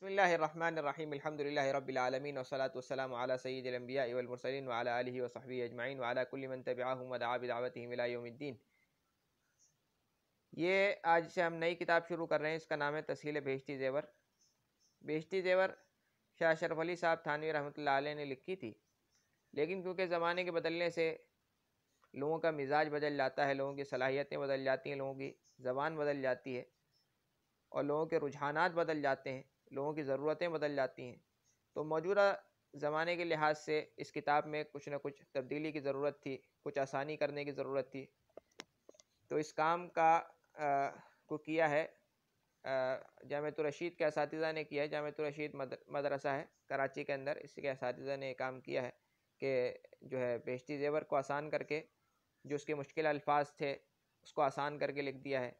بسم اللہ الرحمن الرحیم الحمدللہ رب العالمین والصلاة والسلام علی سید الانبیاء والمرسلین وعلی آلہ وصحبہ اجمعین وعلی کل من تبعہم ودعا بدعوتہم الی یوم الدین۔ یہ آج سے ہم نئی کتاب شروع کر رہے ہیں، اس کا نام ہے تسہیل بہشتی زیور۔ بہشتی زیور شاہ اشرف علی صاحب تھانوی رحمۃ اللہ علیہ نے لکھی تھی، لیکن کیونکہ زمانے کے بدلنے سے لوگوں کا مزاج بدل جاتا ہے، لوگوں کی صلاحیتیں بدل جاتی ہیں، لوگوں کی زبان بدل جاتی ہے اور لوگوں کے رجحانات بدل جاتے ہیں، لوگوں کی ضرورتیں بدل جاتی ہیں، تو موجودہ زمانے کے لحاظ سے اس کتاب میں کچھ نہ کچھ تبدیلی کی ضرورت تھی، کچھ آسانی کرنے کی ضرورت تھی۔ تو اس کام کو کیا ہے جامعۃ الرشید کے اساتذہ نے کیا ہے۔ جامعۃ الرشید مدرسہ ہے کراچی کے اندر، اس کے اساتذہ نے یہ کام کیا ہے کہ جو ہے بہشتی زیور کو آسان کر کے، جو اس کے مشکل الفاظ تھے اس کو آسان کر کے لکھ دیا ہے،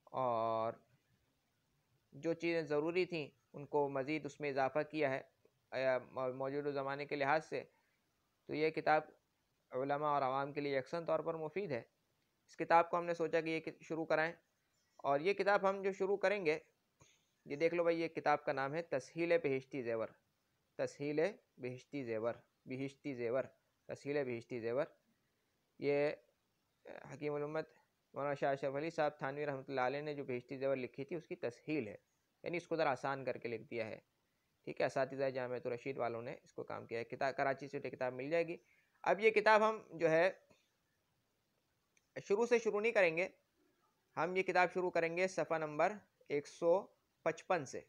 اور جو چیزیں ضروری تھیں ان کو مزید اس میں اضافہ کیا ہے موجودہ زمانے کے لحاظ سے۔ تو یہ کتاب علماء اور عوام کے لیے یکساں طور پر مفید ہے۔ اس کتاب کو ہم نے سوچا کہ یہ شروع کرائیں، اور یہ کتاب ہم جو شروع کریں گے، یہ دیکھ لو بھائی، یہ کتاب کا نام ہے تسہیل بہشتی زیور۔ تسہیل بہشتی زیور، بہشتی زیور، تسہیل بہشتی زیور۔ یہ حکیم الامت مولانا شاہ اشرف علی صاحب تھانوی رحمۃ اللہ علیہ نے جو بہشتی زیور لکھی تھی اس کی تسہیل ہے، یعنی اس کو ذرا آسان کر کے لکھ دیا ہے۔ ٹھیک ہے، اساتذہ جامعۃ الرشید والوں نے اس کو کام کیا ہے۔ کتاب کراچی سے کتاب مل جائے گی۔ اب یہ کتاب ہم جو ہے شروع سے شروع نہیں کریں گے، ہم یہ کتاب شروع کریں گے صفحہ نمبر 155 سے۔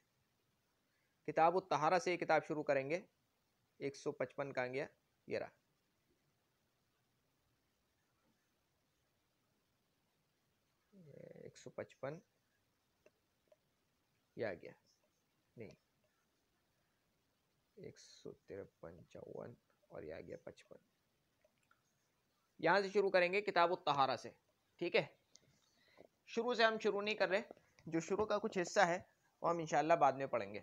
کتاب الطہارہ سے یہ کتاب شروع کریں گے۔ 155 کہاں گیا؟ یہ رہا۔ یہ 155 یہ آ گیا، نہیں 153 54 اور یہ آ گیا 55۔ یہاں سے شروع کریں گے کتاب الطہارہ سے۔ ٹھیک ہے، شروع سے ہم شروع نہیں کر رہے، جو شروع کا کچھ حصہ ہے وہ ہم انشاءاللہ بعد میں پڑھیں گے۔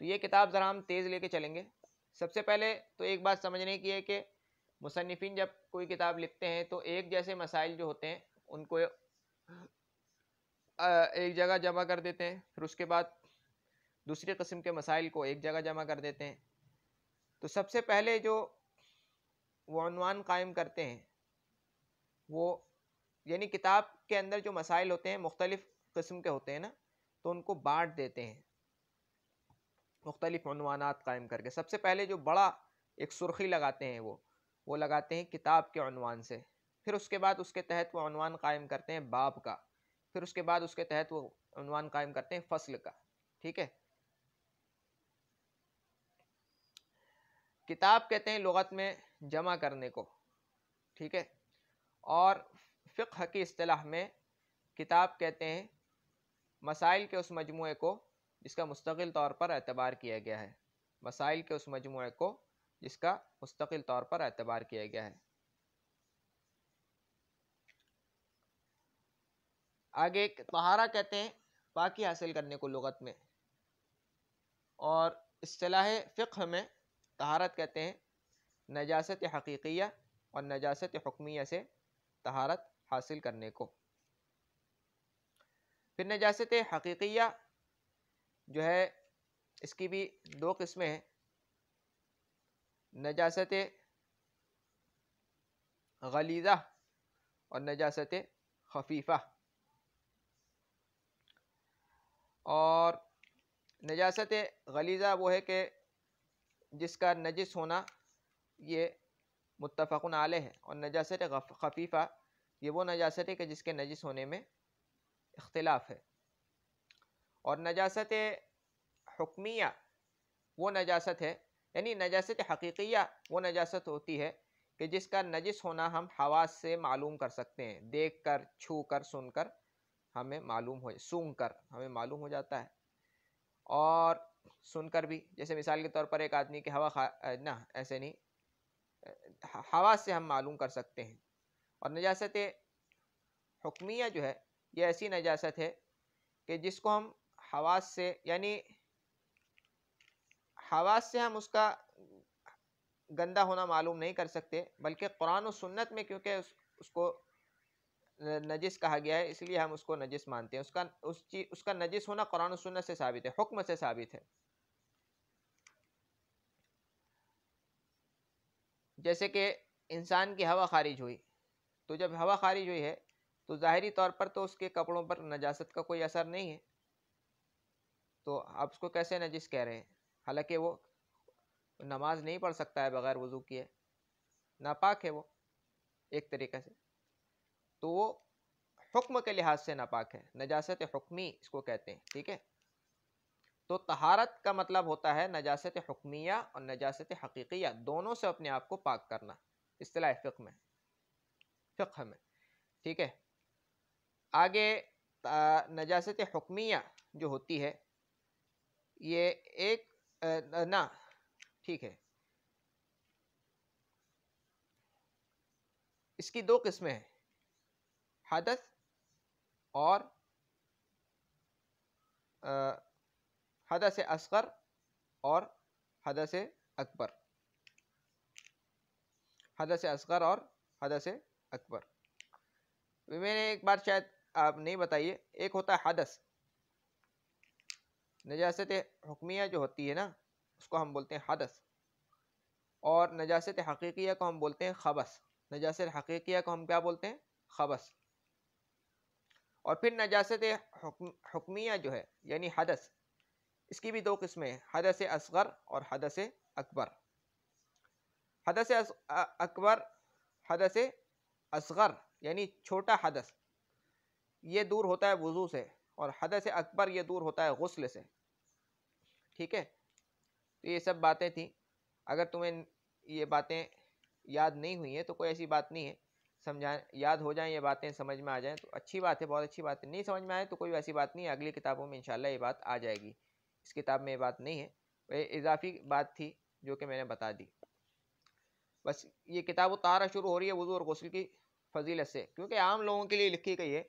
تو یہ کتاب ذرا ہم تیز لے کے چلیں گے۔ سب سے پہلے تو ایک بات سمجھنے کی ہے کہ مصنفین جب کوئی کتاب لکھتے ہیں تو ایک جیسے مسائل جو ہوتے ہیں ان کو ایک جگہ جمع کر دیتے ہیں، پھر اس کے بعد دوسری قسم کے مسائل کو ایک جگہ جمع کر دیتے ہیں۔ تو سب سے پہلے جو وہ عنوان قائم کرتے ہیں، وہ یعنی کتاب کے اندر جو مسائل ہوتے ہیں مختلف قسم کے ہوتے ہیں نا، تو ان کو بانٹ دیتے ہیں مختلف عنوانات قائم کر کے۔ سب سے پہلے جو بڑا ایک سرخی لگاتے ہیں وہ لگاتے ہیں کتاب کے عنوان سے، پھر اس کے بعد اس کے تحت وہ عنوان قائم کرتے ہیں باب کا، پھر اس کے بعد اس کے تحت وہ عنوان قائم کرتے ہیں فصل کا۔ ٹھیک ہے، کتاب کہتے ہیں لغت میں جمع کرنے کو، ٹھیک ہے، اور فقہ کی اصطلاح میں کتاب کہتے ہیں مسائل کے اس مجموعے کو جس کا مستقل طور پر اعتبار کیا گیا ہے، مسائل کے اس مجموعے کو جس کا مستقل طور پر اعتبار کیا گیا ہے۔ آگے طہارہ کہتے ہیں پاکی حاصل کرنے کو لغت میں، اور اصطلاح فقہ میں طہارت کہتے ہیں نجاست حقیقیہ اور نجاست حکمیہ سے طہارت حاصل کرنے کو۔ پھر نجاست حقیقیہ جو ہے اس کی بھی دو قسمیں ہیں، نجاست غلیظہ اور نجاست خفیفہ۔ اور نجاست غلیظہ وہ ہے کہ جس کا نجس ہونا یہ متفق علیہ ہے، اور نجاست خفیفہ یہ وہ نجاست ہے کہ جس کے نجس ہونے میں اختلاف ہے۔ اور نجاست حکمیہ وہ نجاست ہے، یعنی نجاست حقیقیہ وہ نجاست ہوتی ہے کہ جس کا نجس ہونا ہم حواس سے معلوم کر سکتے ہیں، دیکھ کر، چھو کر، سن کر ہمیں معلوم ہو، سونگھ کر ہمیں معلوم ہو جاتا ہے، اور سن کر بھی، جیسے مثال کے طور پر ایک آدمی کی ہوا نہ ایسے نہیں، حواس سے ہم معلوم کر سکتے ہیں۔ اور نجاست حکمیہ جو ہے یہ ایسی نجاست ہے کہ جس کو ہم حواس سے، یعنی حواس سے ہم اس کا گندہ ہونا معلوم نہیں کر سکتے، بلکہ قرآن و سنت میں کیونکہ اس کو نجس کہا گیا ہے، اس لیے ہم اس کو نجس مانتے ہیں. اس کا نجس ہونا قرآن و سنت سے ثابت ہے، حکم سے ثابت ہے. جیسے کہ انسان کی ہوا خارج ہوئی، تو جب ہوا خارج ہوئی ہے تو ظاہری طور پر تو اس کے کپڑوں پر نجاست کا کوئی اثر نہیں ہے، تو آپ اس کو کیسے نجس کہہ رہے ہیں؟ حالانکہ وہ نماز نہیں پڑھ سکتا ہے بغیر وضو کیے، ناپاک ہے وہ ایک طریقے سے. تو وہ حکم کے لحاظ سے ناپاک ہے، نجاست حکمی اس کو کہتے ہیں. ٹھیک ہے، تو طہارت کا مطلب ہوتا ہے نجاست حکمیہ اور نجاست حقیقیہ دونوں سے اپنے آپ کو پاک کرنا، اصطلاح فقہ میں. ٹھیک ہے، آگے نجاست حکمیہ جو ہوتی ہے یہ ایک نا ٹھیک ہے، اس کی دو قسمیں ہیں، حدث اور حدث اصغر اور حدث اکبر. حدث اصغر اور حدث اکبر میں نے ایک بات شاید آپ نہیں بتائیے. ایک ہوتا ہے حدث، نجاست حکمیہ جو ہوتی ہے نا اس کو ہم بولتے ہیں حدث، اور نجاست حقیقیہ کو ہم بولتے ہیں خبث. نجاست حقیقیہ کو ہم کیا بولتے ہیں؟ خبث. اور پھر نجاست حکمیہ جو ہے یعنی حدث، اس کی بھی دو قسمیں ہیں، حدث اصغر اور حدث اکبر. حدث اکبر، حدث اصغر یعنی چھوٹا حدث، یہ دور ہوتا ہے وضو سے، اور حدث اکبر یہ دور ہوتا ہے غسل سے. ٹھیک ہے، تو یہ سب باتیں تھیں. اگر تمہیں یہ باتیں یاد نہیں ہوئی ہیں تو کوئی ایسی بات نہیں ہے، سمجھائیں یاد ہو جائیں، یہ باتیں سمجھ میں آ جائیں تو اچھی بات ہے، بہت اچھی بات ہے. نہیں سمجھ میں آئے تو کوئی ایسی بات نہیں ہے، اگلی کتابوں میں انشاءاللہ یہ بات آ جائے گی. اس کتاب میں یہ بات نہیں ہے، یہ اضافی بات تھی جو کہ میں نے بتا دی. بس یہ کتاب طہارت شروع ہو رہی ہے وضو اور غسل کی فضیلت سے، کیونکہ عام لوگوں کے لیے لکھی گئی ہے،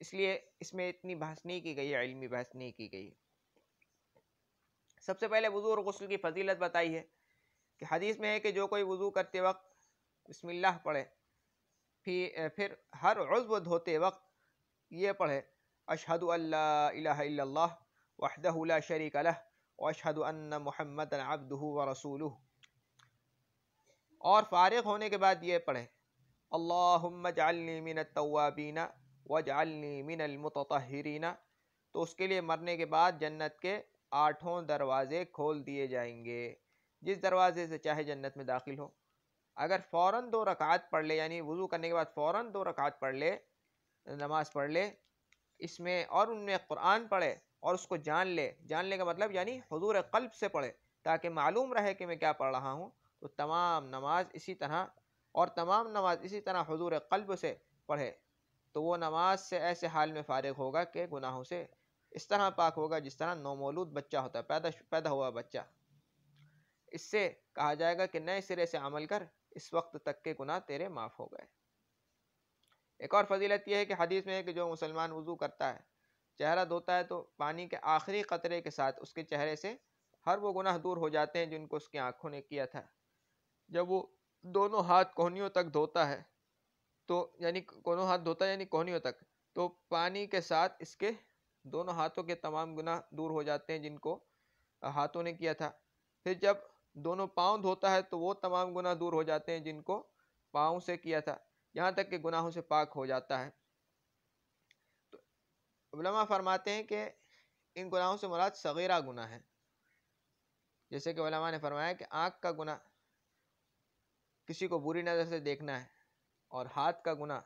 اس لیے اس میں اتنی بحث نہیں کی گئی ہے، علمی بحث نہیں کی گئی ہے. سب سے پہلے وضو اور غسل کی فضیلت بتائی ہے کہ حدیث میں ہے کہ جو کوئی وضو کرتے وقت بسم اللہ پڑھے، پھر ہر عضو دھوتے وقت یہ پڑھے اشہد ان لا الہ الا اللہ وحدہ لا شریک لہ واشہد ان محمدا عبدہ ورسولہ، اور فارغ ہونے کے بعد یہ پڑھے اللہم اجعلنی من التوابین واجعلنی من المتطہرین. تو اس کے لیے مرنے کے بعد جنت کے 8 دروازے کھول دیے جائیں گے، جس دروازے سے چاہے جنت میں داخل ہو. اگر فوراً 2 رکعات پڑھ لے، یعنی وضو کرنے کے بعد فوراً 2 رکعات پڑھ لے، نماز پڑھ لے اس میں، اور ان میں قرآن پڑھے اور اس کو جاننے کا مطلب یعنی حضور قلب سے پڑھے تاکہ معلوم رہے کہ میں کیا پڑھ رہا ہوں، تو تمام نماز اسی طرح حضور قلب سے پڑھے تو وہ نماز سے ایسے حال میں فارغ ہوگا کہ گناہوں سے اس طرح پاک ہوگا جس طرح نومولود بچہ ہوتا ہے، پیدا ہوا بچہ. اس سے کہا جائے گا کہ نئے سرے سے عمل کر، اس وقت تک کے گناہ تیرے معاف ہو گئے. ایک اور فضیلت یہ ہے کہ حدیث میں ہے کہ جو مسلمان وضو کرتا ہے، چہرہ دھوتا ہے، تو پانی کے آخری قطرے کے ساتھ اس کے چہرے سے ہر وہ گناہ دور ہو جاتے ہیں جن کو اس کی آنکھوں نے کیا تھا. جب وہ دونوں ہاتھ کہنیوں تک دھوتا ہے تو یعنی کہنیوں تک، تو پانی کے ساتھ اس کے دونوں ہاتھوں کے تمام گناہ دور ہو جاتے ہیں جن کو ہاتھوں نے کیا تھا. پھر جب دونوں پاؤں دھوتا ہے تو وہ تمام گناہ دور ہو جاتے ہیں جن کو پاؤں سے کیا تھا، یہاں تک کہ گناہوں سے پاک ہو جاتا ہے. تو علماء فرماتے ہیں کہ ان گناہوں سے مراد صغیرہ گناہ ہے، جیسے کہ علماء نے فرمایا کہ آنکھ کا گناہ کسی کو بری نظر سے دیکھنا ہے، اور ہاتھ کا گناہ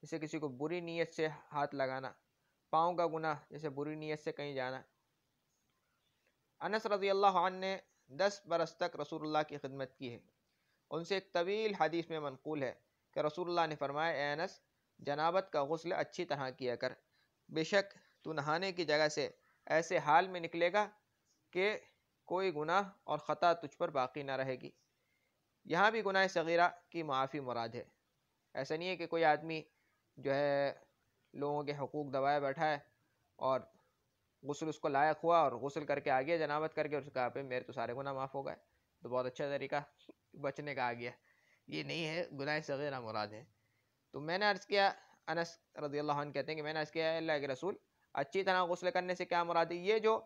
جیسے کسی کو بری نیت سے ہاتھ لگانا، پاؤں کا گناہ جیسے بری نیت سے کہیں جانا. انس رضی اللہ عنہ نے 10 برس تک رسول اللہ کی خدمت کی ہے. ان سے ایک طویل حدیث میں منقول ہے کہ رسول اللہ نے فرمایا، اے انس، جنابت کا غسل اچھی طرح کیا کر، بے شک تو نہانے کی جگہ سے ایسے حال میں نکلے گا کہ کوئی گناہ اور خطا تجھ پر باقی نہ رہے گی. یہاں بھی گناہ صغیرہ کی معافی مراد ہے. ایسا نہیں ہے کہ کوئی آدمی جو ہے لوگوں کے حقوق دبائے بیٹھا ہے اور غسل اس کو لائق ہوا اور غسل کر کے آ گیا جنابت کر کے، اور اس کہا پہ میرے تو سارے گناہ معاف ہو گئے، تو بہت اچھا طریقہ بچنے کا آ گیا. یہ نہیں ہے، گناہ صغیرہ مراد ہے. تو میں نے عرض کیا، انس رضی اللہ عنہ کہتے ہیں کہ میں نے عرض کیا اللہ کے رسول اچھی طرح غسل کرنے سے کیا مراد ہے؟ یہ جو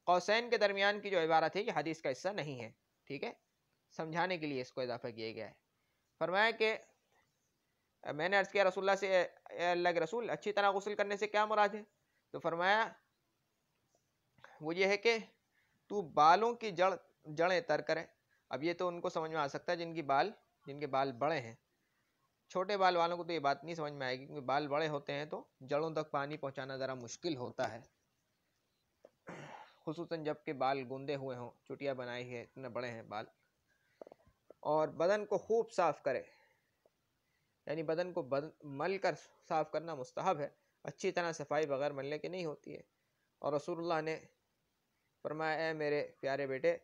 قوسین کے درمیان کی جو عبارت ہے یہ حدیث کا حصہ نہیں ہے، ٹھیک ہے، سمجھانے کے لیے اس کو اضافہ کیا گیا ہے۔ فرمایا کہ میں نے عرض کیا رسول اللہ سے اے اللہ کے رسول اچھی طرح غسل کرنے سے کیا مراد ہے؟ تو فرمایا وہ یہ ہے کہ تو بالوں کی جڑیں تر کرے۔ اب یہ تو ان کو سمجھ میں آ سکتا ہے جن کے بال بڑے ہیں، چھوٹے بال والوں کو تو یہ بات نہیں سمجھ میں آئے گی، کیونکہ بال بڑے ہوتے ہیں تو جڑوں تک پانی پہنچانا ذرا مشکل ہوتا ہے، خصوصاً جب کہ بال گوندے ہوئے ہوں، چٹیاں بنائی ہے، اتنے بڑے ہیں بال۔ اور بدن کو خوب صاف کرے، یعنی بدن کو مل کر صاف کرنا مستحب ہے، اچھی طرح صفائی بغیر ملنے کی نہیں ہوتی ہے۔ اور رسول اللہ نے فرمایا اے میرے پیارے بیٹے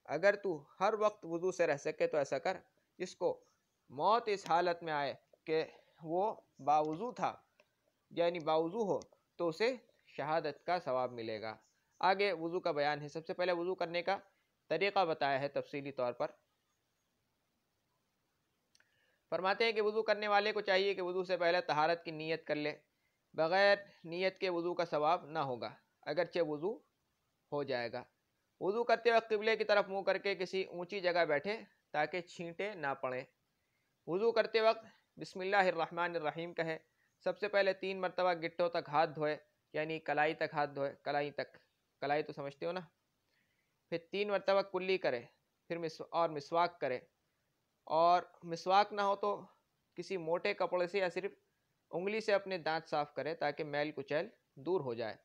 اگر تو ہر وقت وضو سے رہ سکے تو ایسا کر، جس کو موت اس حالت میں آئے کہ وہ باوضو تھا، یعنی باوضو ہو، تو اسے شہادت کا ثواب ملے گا۔ آگے وضو کا بیان ہے۔ سب سے پہلے وضو کرنے کا طریقہ بتایا ہے تفصیلی طور پر۔ فرماتے ہیں کہ وضو کرنے والے کو چاہیے کہ وضو سے پہلے طہارت کی نیت کر لے، بغیر نیت کے وضو کا ثواب نہ ہوگا اگرچہ وضو ہو جائے گا۔ وضو کرتے وقت قبلے کی طرف منہ کر کے کسی اونچی جگہ بیٹھے تاکہ چھینٹیں نہ پڑیں۔ وضو کرتے وقت بسم اللہ الرحمن الرحیم کہے۔ سب سے پہلے 3 مرتبہ گٹوں تک ہاتھ دھوئے، یعنی کلائی تک ہاتھ دھوئے، کلائی تک، کلائی تو سمجھتے ہو نا۔ پھر 3 مرتبہ کلی کرے، پھر مسواک کرے، اور مسواک نہ ہو تو کسی موٹے کپڑے سے یا صرف انگلی سے اپنے دانت صاف کرے تاکہ میل کچیل دور ہو جائے۔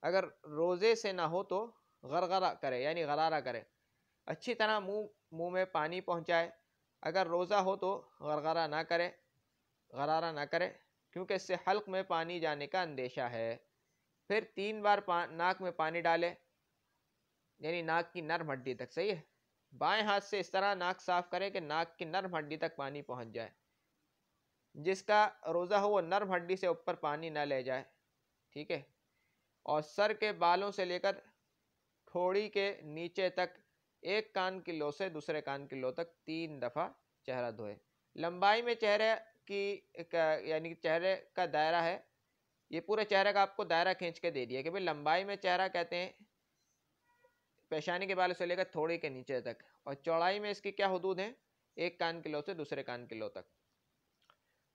اگر روزے سے نہ ہو تو غرغرہ کرے، یعنی غرارہ کرے، اچھی طرح منہ میں پانی پہنچائے۔ اگر روزہ ہو تو غرغرہ نہ کرے، غرارہ نہ کرے، کیونکہ اس سے حلق میں پانی جانے کا اندیشہ ہے۔ پھر 3 بار ناک میں پانی ڈالے، یعنی ناک کی نرم ہڈی تک، صحیح ہے، بائیں ہاتھ سے اس طرح ناک صاف کرے کہ ناک کی نرم ہڈی تک پانی پہنچ جائے۔ جس کا روزہ ہو وہ نرم ہڈی سے اوپر پانی نہ لے جائے، ٹھیک ہے۔ اور سر کے بالوں سے لے کر ٹھوڑی کے نیچے تک ایک کان کی لو سے دوسرے کان کی لو تک 3 دفعہ چہرہ دھوئے۔ لمبائی میں چہرے کی یعنی چہرے کا دائرہ ہے، یہ پورے چہرے کا آپ کو دائرہ کھینچ کے دے دیا کہ بھئی لمبائی میں چہرہ کہتے ہیں پیشانی کے بالوں سے لے کر تھوڑی کے نیچے تک، اور چوڑائی میں اس کی کیا حدود ہیں؟ ایک کان کی لو سے دوسرے کان کی لو تک۔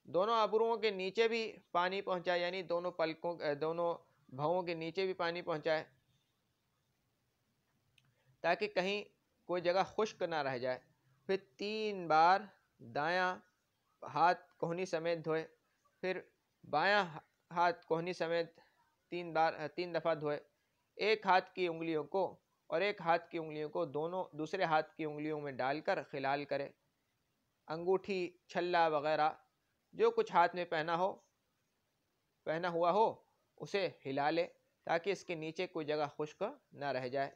دونوں ابروؤں کے نیچے بھی پانی پہنچائے، یعنی دونوں پلکوں دونوں بھووں کے نیچے بھی پانی پہنچائے تاکہ کہیں کوئی جگہ خشک نہ رہ جائے۔ پھر 3 بار دایاں ہاتھ کوہنی سمیت دھوئے، پھر بایاں ہاتھ کوہنی سمیت 3 دفعہ دھوئے۔ ایک ہاتھ کی انگلیوں کو اور ایک ہاتھ کی انگلیوں کو دونوں دوسرے ہاتھ کی انگلیوں میں ڈال کر خلال کرے۔ انگوٹھی، چھلا وغیرہ جو کچھ ہاتھ میں پہنا ہوا ہو اسے ہلا لے تاکہ اس کے نیچے کوئی جگہ خشک نہ رہ جائے۔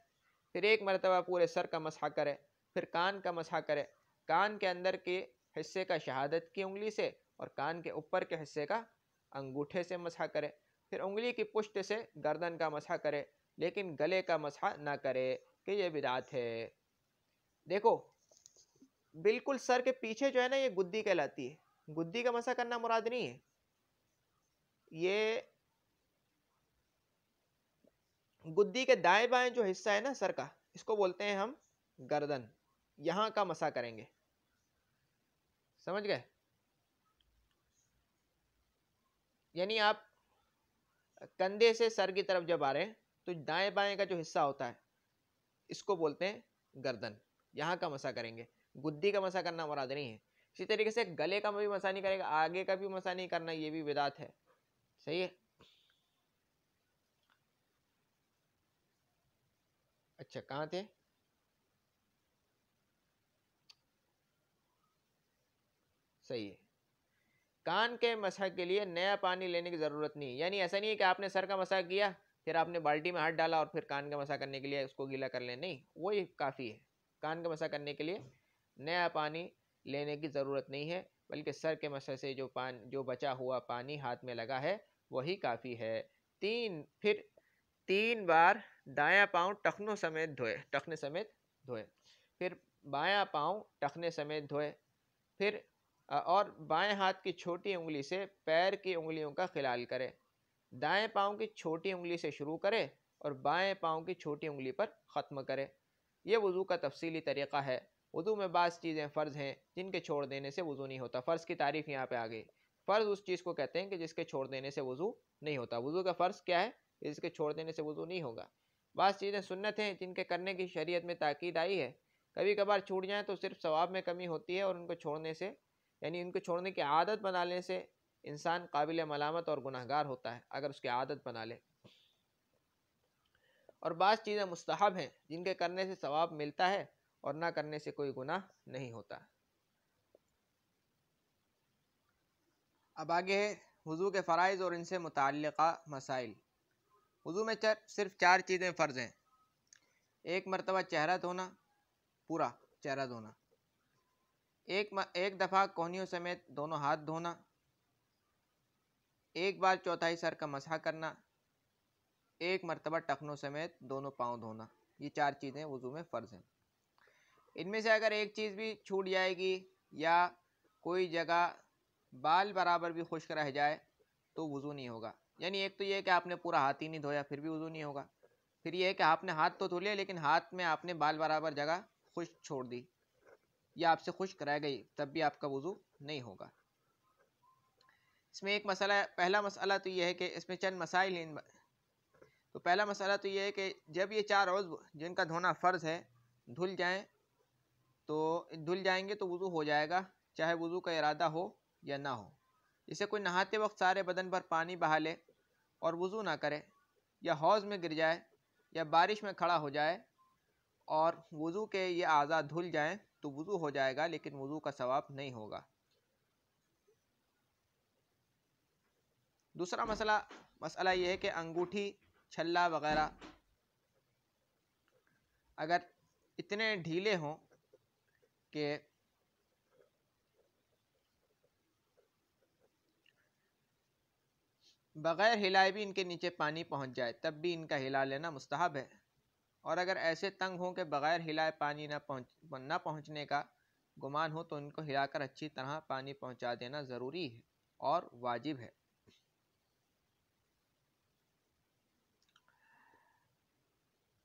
پھر 1 مرتبہ پورے سر کا مسح کرے، پھر کان کا مسح کرے، کان کے اندر کے حصے کا شہادت کی انگلی سے اور کان کے اوپر کے حصے کا انگوٹھے سے مسح کرے۔ پھر انگلی کی پشت سے گردن کا مسح کرے، لیکن گلے کا مسح نہ کرے کہ یہ بدعت ہے۔ دیکھو بالکل سر کے پیچھے جو ہے نا یہ گدی کہلاتی ہے، گدی کا مسح کرنا مراد نہیں ہے، یہ گدی کے دائیں بائیں جو حصہ ہے نا سر کا اس کو بولتے ہیں ہم گردن، یہاں کا مسح کریں گے، سمجھ گئے؟ یعنی آپ کندھے سے سر کی طرف جب آ رہے ہیں تو دائیں بائیں کا جو حصہ ہوتا ہے اس کو بولتے ہیں گردن، یہاں کا مسح کریں گے، گدی کا مسح کرنا مراد نہیں ہے۔ اسی طریقے سے گلے کا بھی مسح نہیں کرے گا، آگے کا بھی مسح نہیں کرنا، یہ بھی بدعت ہے، صحیح ہے۔ اچھا کہاں تھے؟ صحیح ہے، کان کے مسح کے لیے نیا پانی لینے کی ضرورت نہیں، یعنی ایسا نہیں ہے کہ آپ نے سر کا مسح کیا پھر آپ نے بالٹی میں ہاتھ ڈالا اور پھر کان کا مسح کرنے کے لیے اس کو گیلا کر لیں، نہیں، وہی کافی ہے۔ کان کا مسح کرنے کے لیے نیا پانی لینے کی ضرورت نہیں ہے، بلکہ سر کے مسح سے جو بچا ہوا پانی ہاتھ میں لگا ہے وہی کافی ہے۔ پھر 3 بار دایاں پاؤں ٹخنے سمیت دھوئے، پھر بایاں پاؤں ٹخنے سمیت دھوئے، پھر اور بائیں ہاتھ کی چھوٹی انگلی سے پیر کی انگلیوں کا خلال کرے، دائیں پاؤں کی چھوٹی انگلی سے شروع کرے اور بائیں پاؤں کی چھوٹی انگلی پر ختم کرے۔ یہ وضو کا تفصیلی طریقہ ہے۔ وضو میں بعض چیزیں فرض ہیں جن کے چھوڑ دینے سے وضو نہیں ہوتا۔ فرض کی تعریف یہاں پہ آ گئی۔ فرض اس چیز کو کہتے ہیں کہ جس کے چھوڑ دینے سے وضو نہیں ہوتا۔ وضو کا فرض کیا ہے؟ جس کے چھوڑ دینے سے وضو نہیں ہوگا۔ بعض چیزیں سنت ہیں جن کے کرنے کی شریعت میں تاکید آئی ہے، کبھی کبھار چھوٹ جائیں تو صرف ثواب میں کمی ہوتی ہے، اور ان کو چھوڑنے سے یعنی ان کو چھوڑنے کی عادت بنا لینے سے انسان قابل ملامت اور گناہگار ہوتا ہے اگر اس کی عادت بنا لے۔ اور بعض چیزیں مستحب ہیں جن کے کرنے سے ثواب ملتا ہے اور نہ کرنے سے کوئی گناہ نہیں ہوتا۔ اب آگے ہے وضو کے فرائض اور ان سے متعلقہ مسائل۔ وضو میں صرف 4 چیزیں فرض ہیں۔ ایک مرتبہ چہرہ دھونا، پورا چہرہ دھونا، ایک دفعہ کونیوں سمیت دونوں ہاتھ دھونا، ایک بار چوتھائی سر کا مسح کرنا، ایک مرتبہ ٹخنوں سمیت دونوں پاؤں دھونا۔ یہ 4 چیزیں وضو میں فرض ہیں۔ ان میں سے اگر ایک چیز بھی چھوٹ جائے گی یا کوئی جگہ بال برابر بھی خشک رہ جائے تو وضو نہیں ہوگا۔ یعنی ایک تو یہ کہ آپ نے پورا ہاتھ ہی نہیں دھویا پھر بھی وضو نہیں ہوگا۔ پھر یہ ہے کہ آپ نے ہاتھ تو دھو لیا لیکن ہاتھ میں آپ نے بال برابر جگہ خشک چھوڑ دی یا آپ سے خشک رہ گئی، تب بھی آپ کا وضو نہیں ہوگا۔ اس میں ایک مسئلہ، پہلا مسئلہ تو یہ ہے کہ اس میں چند مسائل ہیں۔ تو پہلا مسئلہ تو یہ ہے کہ جب یہ 4 عضو جن کا دھونا فرض ہے دھل جائیں گے تو وضو ہو جائے گا، چاہے وضو کا ارادہ ہو یا نہ ہو۔ جیسے کوئی نہاتے وقت سارے بدن پر پانی بہا لے اور وضو نہ کرے، یا حوض میں گر جائے، یا بارش میں کھڑا ہو جائے اور وضو کے یہ اعضاء دھل جائیں تو وضو ہو جائے گا لیکن وضو کا ثواب نہیں ہوگا۔ دوسرا مسئلہ یہ ہے کہ انگوٹھی، چھلا وغیرہ اگر اتنے ڈھیلے ہوں کہ بغیر ہلائے بھی ان کے نیچے پانی پہنچ جائے تب بھی ان کا ہلا لینا مستحب ہے، اور اگر ایسے تنگ ہوں کہ بغیر ہلائے پانی نہ پہنچنے کا گمان ہو تو ان کو ہلا کر اچھی طرح پانی پہنچا دینا ضروری ہے اور واجب ہے۔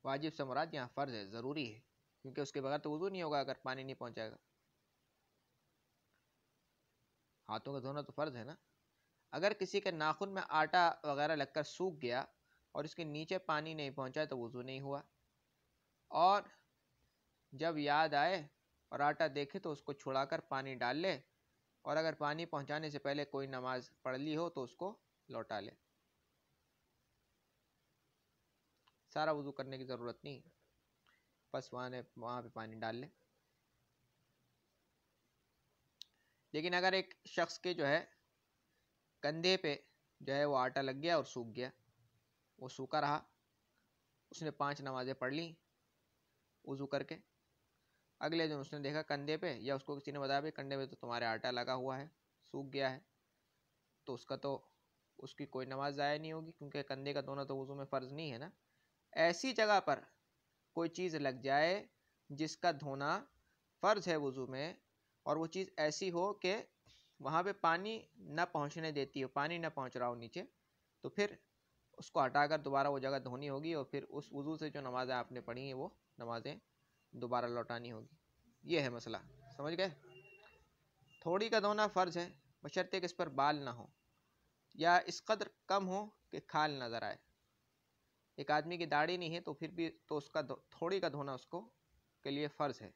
واجب سے مراد یہاں فرض ہے، ضروری ہے، کیونکہ اس کے بغیر تو وضو نہیں ہوگا اگر پانی نہیں پہنچائے گا۔ ہاتھوں کا دھونا تو فرض ہے نا۔ اگر کسی کے ناخن میں آٹا وغیرہ لگ کر سوکھ گیا اور اس کے نیچے پانی نہیں پہنچا تو وضو نہیں ہوا، اور جب یاد آئے اور آٹا دیکھے تو اس کو چھڑا کر پانی ڈال لے، اور اگر پانی پہنچانے سے پہلے کوئی نماز پڑھ لی ہو تو اس کو لوٹا لے۔ سارا وضو کرنے کی ضرورت نہیں، بس وہاں پہ پانی ڈال لے۔ لیکن اگر ایک شخص کے جو ہے کندھے پہ جو ہے وہ آٹا لگ گیا اور سوکھ گیا، وہ سوکھا رہا، اس نے 5 نمازیں پڑھ لی وضو کر کے، اگلے دن اس نے دیکھا کندھے پہ، یا اس کو کسی نے بتایا بھی کندھے پہ تو تمہارے آٹا لگا ہوا ہے، سوکھ گیا ہے، تو اس کی کوئی نماز ضائع نہیں ہوگی، کیونکہ کندھے کا دھونا تو وضو میں فرض نہیں ہے نا۔ ایسی جگہ پر کوئی چیز لگ جائے جس کا دھونا فرض ہے وضو میں، اور وہ چیز ایسی ہو کہ وہاں پہ پانی نہ پہنچنے دیتی ہو، پانی نہ پہنچ رہا ہو نیچے، تو پھر اس کو ہٹا کر دوبارہ وہ جگہ دھونی ہوگی، اور پھر اس وضو سے جو نمازیں آپ نے پڑھی ہیں وہ نمازیں دوبارہ لوٹانی ہوگی۔ یہ ہے مسئلہ، سمجھ گئے؟ تھوڑی کا دھونا فرض ہے بشرطے کہ اس پر بال نہ ہو یا اس قدر کم ہو کہ کھال نظر آئے۔ ایک آدمی کی داڑھی نہیں ہے تو پھر بھی تو اس کا تھوڑی کا دھونا اس کو کے لیے فرض ہے،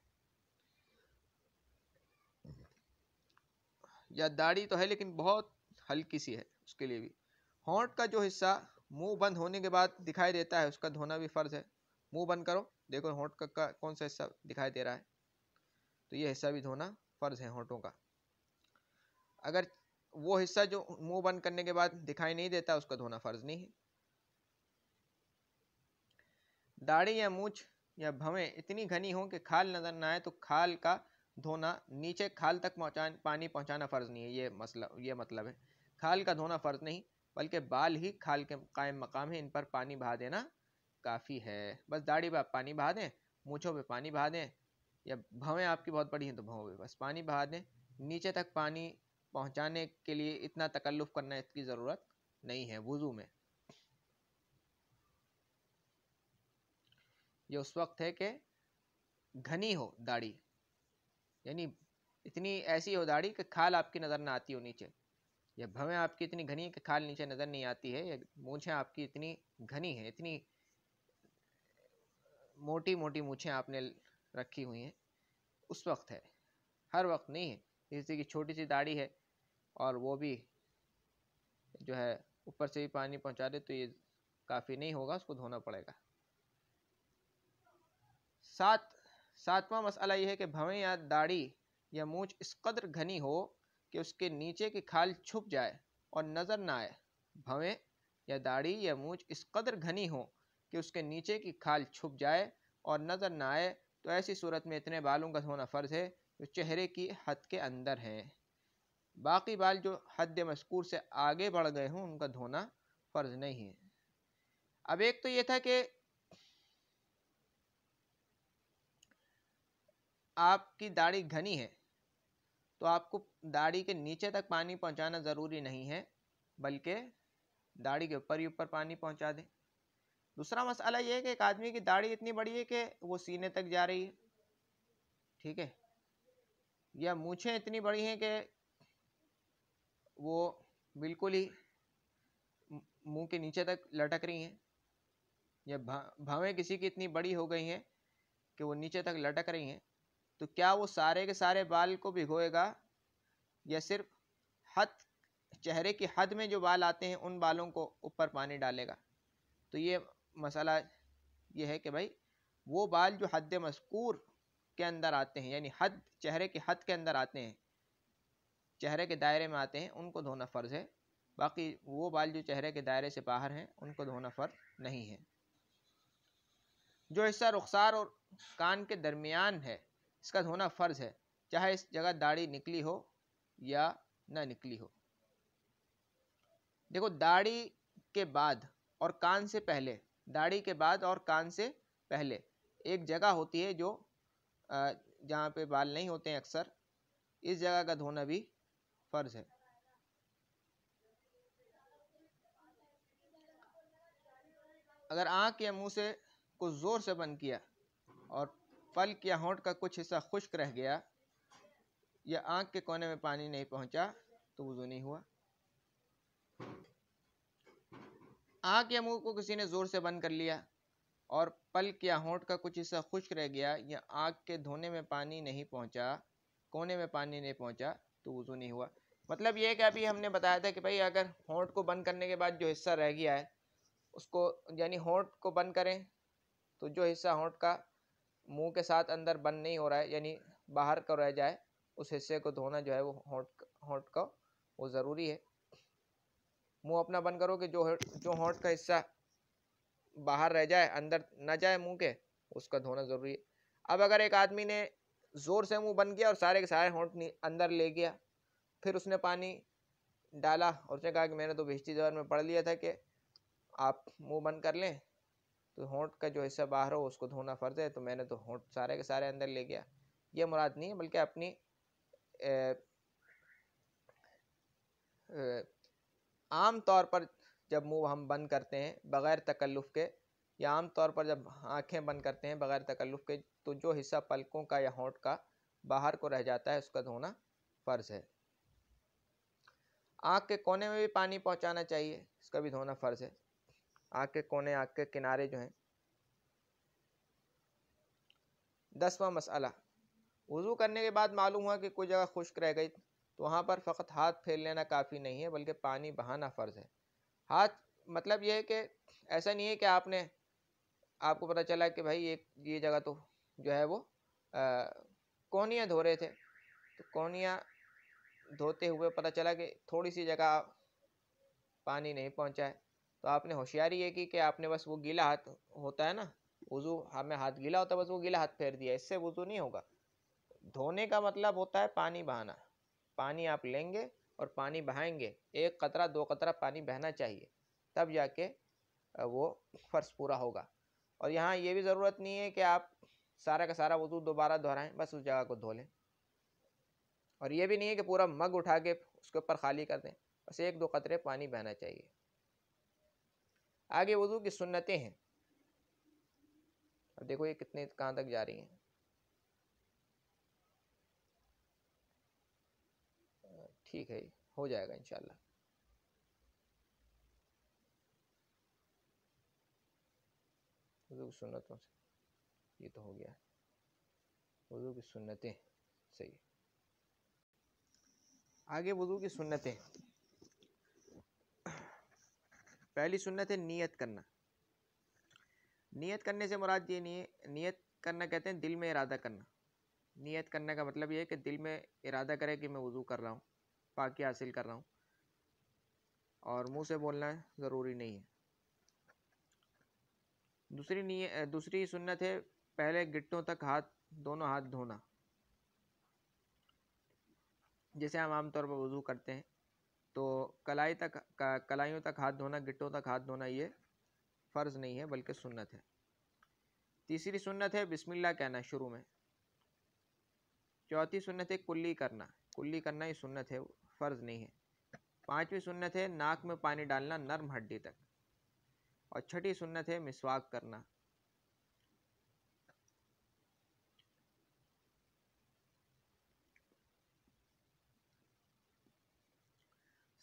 یا داڑھی تو ہے لیکن بہت ہلکی سی ہے اس کے لیے بھی۔ ہونٹ کا جو حصہ منہ بند ہونے کے بعد دکھائی دیتا ہے اس کا دھونا بھی فرض ہے۔ منہ بند کرو، دیکھو ہونٹ کا کون سا حصہ دکھائی دے رہا ہے، تو یہ حصہ بھی دھونا فرض ہے ہونٹوں کا۔ اگر وہ حصہ جو منہ بند کرنے کے بعد دکھائی نہیں دیتا اس کا دھونا فرض نہیں ہے۔ داڑھی یا مونچھ یا بھویں اتنی گھنی ہوں کہ کھال نظر نہ آئے تو کھال کا دھونا، نیچے کھال تک پانی پہنچانا فرض نہیں ہے، یہ مطلب ہے۔ کھال کا دھونا فرض نہیں بلکہ بال ہی کھال کے قائم مقام ہے، ان پر پانی بہا دینا کافی ہے۔ بس داڑھی پہ آپ پانی بہا دیں، مونچھوں پہ پانی بہا دیں، یا بھویں آپ کی بہت بڑی ہیں تو بھویں پہ بس پانی بہا دیں، نیچے تک پانی پہنچانے کے لیے اتنا تکلف کرنا اس کی ضرورت نہیں ہے وضو میں. یہ اس وقت ہے کہ گھنی ہو داڑھی، یعنی اتنی ایسی ہو داڑھی کہ کھال آپ کی نظر نہ آتی ہو نیچے، یا بھویں آپ کی اتنی گھنی ہے کہ کھال نیچے نظر نہیں آتی ہے، یا مونچھیں آپ کی اتنی گھنی ہیں، اتنی موٹی موٹی مونچھیں آپ نے رکھی ہوئی ہیں، اس وقت ہے، ہر وقت نہیں ہے. کسی کی چھوٹی سی داڑھی ہے اور وہ بھی جو ہے اوپر سے بھی پانی پہنچا دے تو یہ کافی نہیں ہوگا، اس کو دھونا پڑے گا. ساتواں مسئلہ یہ ہے کہ بھویں یا داڑھی یا مونچھ اس قدر گھنی ہو کہ اس کے نیچے کی کھال چھپ جائے اور نظر نہ آئے. بھویں یا داڑھی یا مونچھ اس قدر گھنی ہو کہ اس کے نیچے کی کھال چھپ جائے اور نظر نہ آئے تو ایسی صورت میں اتنے بالوں کا دھونا فرض ہے جو چہرے کی حد کے اندر ہیں. باقی بال جو حد مذکور سے آگے بڑھ گئے ہوں ان کا دھونا فرض نہیں ہے. اب ایک تو یہ تھا کہ آپ کی داڑھی گھنی ہے تو آپ کو داڑھی کے نیچے تک پانی پہنچانا ضروری نہیں ہے، بلکہ داڑھی کے اوپر ہی اوپر پانی پہنچا دیں. دوسرا مسئلہ یہ ہے کہ ایک آدمی کی داڑھی اتنی بڑی ہے کہ وہ سینے تک جا رہی ہے، ٹھیک ہے، یا مونچھیں اتنی بڑی ہیں کہ وہ بالکل ہی منہ کے نیچے تک لٹک رہی ہیں، یا بھویں کسی کی اتنی بڑی ہو گئی ہیں کہ وہ نیچے تک لٹک رہی ہیں، تو کیا وہ سارے کے سارے بال کو بھگوئے گا یا صرف چہرے کی حد میں جو بال آتے ہیں ان بالوں کو اوپر پانی ڈالے گا؟ تو یہ مسئلہ یہ ہے کہ بھائی وہ بال جو حد مذکور کے اندر آتے ہیں، یعنی چہرے کی حد کے اندر آتے ہیں، چہرے کے دائرے میں آتے ہیں، ان کو دھونا فرض ہے. باقی وہ بال جو چہرے کے دائرے سے باہر ہیں ان کو دھونا فرض نہیں ہے. جو حصہ رخسار اور کان کے درمیان ہے اس کا دھونا فرض ہے، چاہے اس جگہ داڑھی نکلی ہو یا نہ نکلی ہو. دیکھو، داڑھی کے بعد اور کان سے پہلے، داڑھی کے بعد اور کان سے پہلے ایک جگہ ہوتی ہے جو جہاں پہ بال نہیں ہوتے ہیں اکثر، اس جگہ کا دھونا بھی فرض ہے. اگر آنکھ یا منہ سے کچھ زور سے بند کیا اور پلک یا ہونٹ کا کچھ حصہ خشک رہ گیا یا آنکھ کے کونے میں پانی نہیں پہنچا تو وضو نہیں ہوا. آنکھ یا منہ کو کسی نے زور سے بند کر لیا اور پلک یا ہونٹ کا کچھ حصہ خشک رہ گیا یا آنکھ کے دھونے میں پانی نہیں پہنچا، کونے میں پانی نہیں پہنچا تو وضو نہیں ہوا. مطلب یہ ہے کہ ابھی ہم نے بتایا تھا کہ بھائی اگر ہونٹ کو بند کرنے کے بعد جو حصہ رہ گیا ہے اس کو، یعنی ہونٹ کو بند کریں تو جو حصہ ہونٹ کا منہ کے ساتھ اندر بند نہیں ہو رہا ہے، یعنی باہر کو رہ جائے، اس حصے کو دھونا جو ہے وہ ہونٹ کا وہ ضروری ہے. منہ اپنا بند کرو کہ جو ہونٹ کا حصہ باہر رہ جائے، اندر نہ جائے منہ کے، اس کا دھونا ضروری ہے. اب اگر ایک آدمی نے زور سے منہ بند کیا اور سارے کے سارے ہونٹ اندر لے گیا، پھر اس نے پانی ڈالا اور اس نے کہا کہ میں نے تو بہشتی زیور میں پڑھ لیا تھا کہ آپ منہ بند کر لیں تو ہونٹ کا جو حصہ باہر ہو اس کو دھونا فرض ہے، تو میں نے تو ہونٹ سارے کے سارے اندر لے گیا. یہ مراد نہیں ہے، بلکہ اپنی عام طور پر جب منہ ہم بند کرتے ہیں بغیر تکلف کے، یا عام طور پر جب آنکھیں بند کرتے ہیں بغیر تکلف کے، تو جو حصہ پلکوں کا یا ہونٹ کا باہر کو رہ جاتا ہے اس کا دھونا فرض ہے. آنکھ کے کونے میں بھی پانی پہنچانا چاہیے، اس کا بھی دھونا فرض ہے. آنکھ کے کونے، آنکھ کے کنارے جو ہیں. 10واں مسئلہ، وضو کرنے کے بعد معلوم ہوا کہ کوئی جگہ خشک رہ گئی تو وہاں پر فقط ہاتھ پھیر لینا کافی نہیں ہے بلکہ پانی بہانا فرض ہے. ہاتھ مطلب یہ ہے کہ ایسا نہیں ہے کہ آپ کو پتہ چلا کہ بھائی یہ جگہ تو جو ہے وہ کونیاں دھو رہے تھے، تو کونیاں دھوتے ہوئے پتہ چلا کہ تھوڑی سی جگہ پانی نہیں پہنچا ہے، تو آپ نے ہوشیاری یہ کی کہ آپ نے بس وہ گیلا ہاتھ ہوتا ہے نا، وضو ہمیں ہاتھ گیلا ہوتا ہے، بس وہ گیلا ہاتھ پھیر دیا، اس سے وضو نہیں ہوگا. دھونے کا مطلب ہوتا ہے پانی بہانا. پانی آپ لیں گے اور پانی بہائیں گے، 1 قطرہ 2 قطرہ پانی بہنا چاہیے، تب جا کے وہ فرض پورا ہوگا. اور یہاں یہ بھی ضرورت نہیں ہے کہ آپ سارا کا سارا وضو دوبارہ دہرائیں، بس اس جگہ کو دھو لیں. اور یہ بھی نہیں ہے کہ پورا مگ اٹھا کے اس کے اوپر خالی کر دیں، بس 1-2 قطرے پانی بہنا چاہیے۔ آگے وضو کی سنتیں ہیں، اب دیکھو یہ کتنے کہاں تک جا رہی ہیں۔ ٹھیک ہے، ہو جائے گا انشاءاللہ۔ وضو کی سنتوں سے یہ تو ہو گیا، وضو کی سنتیں صحیح۔ آگے وضو کی سنتیں، پہلی سنت ہے نیت کرنا۔ نیت کرنے سے مراد یہ نہیں ہے، نیت کرنا کہتے ہیں دل میں ارادہ کرنا۔ نیت کرنے کا مطلب یہ ہے کہ دل میں ارادہ کرے کہ میں وضو کر رہا ہوں، پاکی حاصل کر رہا ہوں، اور منہ سے بولنا ضروری نہیں ہے۔ دوسری سنت ہے پہلے گٹوں تک دونوں ہاتھ دھونا۔ جیسے ہم عام طور پر وضو کرتے ہیں تو کلائیوں تک ہاتھ دھونا، گٹوں تک ہاتھ دھونا یہ فرض نہیں ہے بلکہ سنت ہے۔ تیسری سنت ہے بسم اللہ کہنا شروع میں۔ چوتھی سنت ہے کلی کرنا یہ سنت ہے، فرض نہیں ہے۔ پانچویں سنت ہے ناک میں پانی ڈالنا نرم ہڈی تک، اور چھٹی سنت ہے مسواک کرنا۔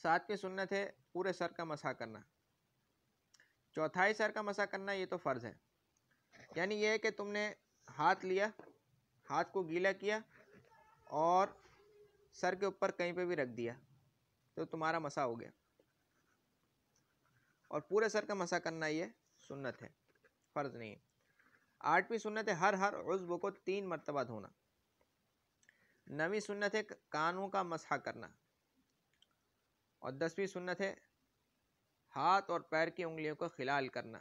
ساتویں سنت ہے پورے سر کا مسح کرنا۔ چوتھائی سر کا مسح کرنا یہ تو فرض ہے، یعنی یہ ہے کہ تم نے ہاتھ لیا، ہاتھ کو گیلا کیا اور سر کے اوپر کہیں پہ بھی رکھ دیا تو تمہارا مسح ہو گیا، اور پورے سر کا مسح کرنا یہ سنت ہے، فرض نہیں ہے۔ آٹھویں سنت ہے ہر عضو کو 3 مرتبہ دھونا۔ نویں سنت ہے کانوں کا مسح کرنا، اور 10ویں سنت ہے ہاتھ اور پیر کی انگلیوں کو خلال کرنا،